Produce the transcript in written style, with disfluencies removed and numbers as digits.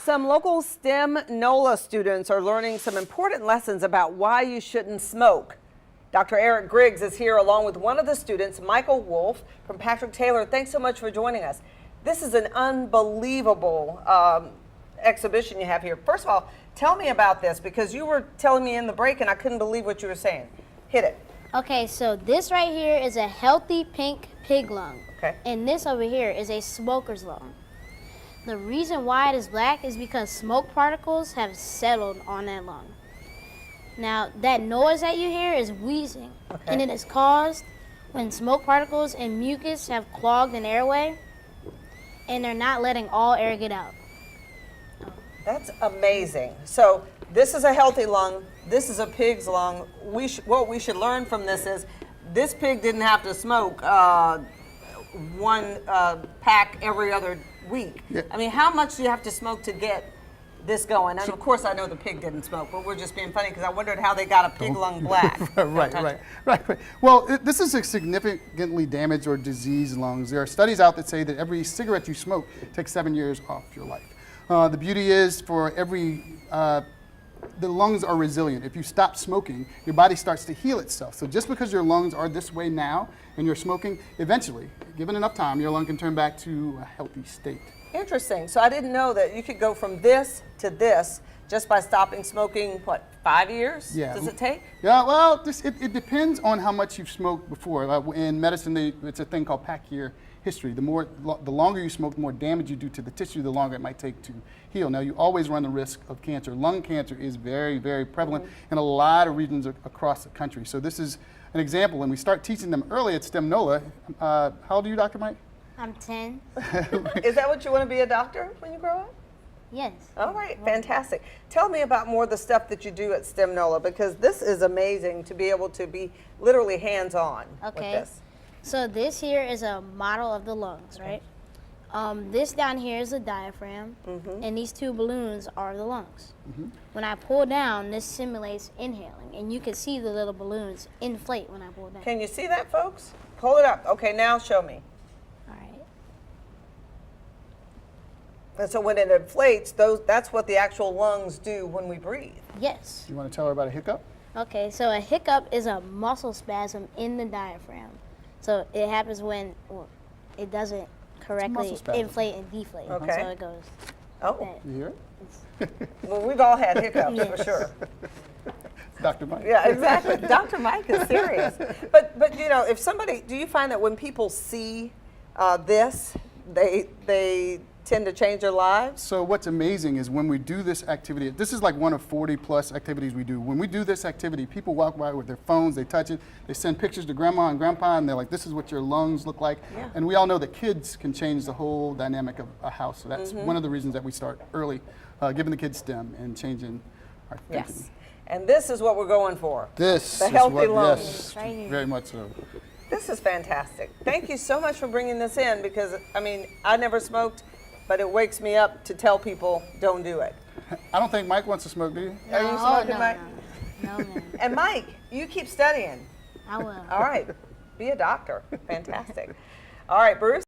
Some local STEM Nola students are learning some important lessons about why you shouldn't smoke. Dr. Eric Griggs is here along with one of the students, Michael Wolf from Patrick Taylor. Thanks so much for joining us. This is an unbelievable exhibition you have here. First of all, tell me about this, because you were telling me in the break and I couldn't believe what you were saying. Hit it. Okay, so this right here is a healthy pink pig lung. Okay. And this over here is a smoker's lung. The reason why it is black is because smoke particles have settled on that lung. Now, that noise that you hear is wheezing, and it is caused when smoke particles and mucus have clogged an airway, and they're not letting all air get out. That's amazing. So this is a healthy lung. This is a pig's lung. What we should learn from this is this pig didn't have to smoke one pack every other week. Yeah. I mean, how much do you have to smoke to get this going? And of course, I know the pig didn't smoke, but we're just being funny because I wondered how they got a pig lung black. right. Well, this is a significantly damaged or diseased lungs. There are studies out that say that every cigarette you smoke takes 7 years off your life. The beauty is for the lungs are resilient. If you stop smoking, your body starts to heal itself. So just because your lungs are this way now and you're smoking, eventually, given enough time, your lung can turn back to a healthy state. Interesting. So I didn't know that you could go from this to this just by stopping smoking, what, 5 years? Yeah. Does it take? Yeah, well, it depends on how much you've smoked before. In medicine, it's a thing called pack year history. The longer you smoke, the more damage you do to the tissue, the longer it might take to heal. Now, you always run the risk of cancer. Lung cancer is very, very prevalent in a lot of regions across the country. So this is an example, and we start teaching them early at STEM Nola. How old are you, Dr. Mike? I'm 10. Is that what you want to be, a doctor when you grow up? Yes. All right, fantastic. Tell me about more of the stuff that you do at STEM Nola, because this is amazing to be able to be literally hands-on with this. So this here is a model of the lungs, right? This down here is the diaphragm, and these two balloons are the lungs. When I pull down, this simulates inhaling, and you can see the little balloons inflate when I pull down. Can you see that, folks? Hold it up. Okay, now show me. All right. And so when it inflates, that's what the actual lungs do when we breathe. Yes. You want to tell her about a hiccup? Okay, so a hiccup is a muscle spasm in the diaphragm. So it happens when it doesn't correctly inflate and deflate. Okay. So it goes. Oh. You hear it? Well, we've all had hiccups for sure. Dr. Mike. Yeah, exactly. Dr. Mike is serious. But you know, if somebody, do you find that when people see this, they tend to change their lives? So what's amazing is when we do this activity, this is like one of 40 plus activities we do. When we do this activity, people walk by with their phones, they touch it, they send pictures to grandma and grandpa, and they're like, this is what your lungs look like. Yeah. And we all know that kids can change the whole dynamic of a house. So that's one of the reasons that we start early, giving the kids STEM and changing our thinking. Yes. And this is what we're going for. This the is healthy what, lungs. yes, Right. very much so. This is fantastic. Thank you so much for bringing this in, because, I mean, I never smoked, but it wakes me up to tell people don't do it. I don't think Mike wants to smoke, do you? Are you smoking, Mike? No, no. And Mike, you keep studying. I will. All right. Be a doctor. Fantastic. All right, Bruce.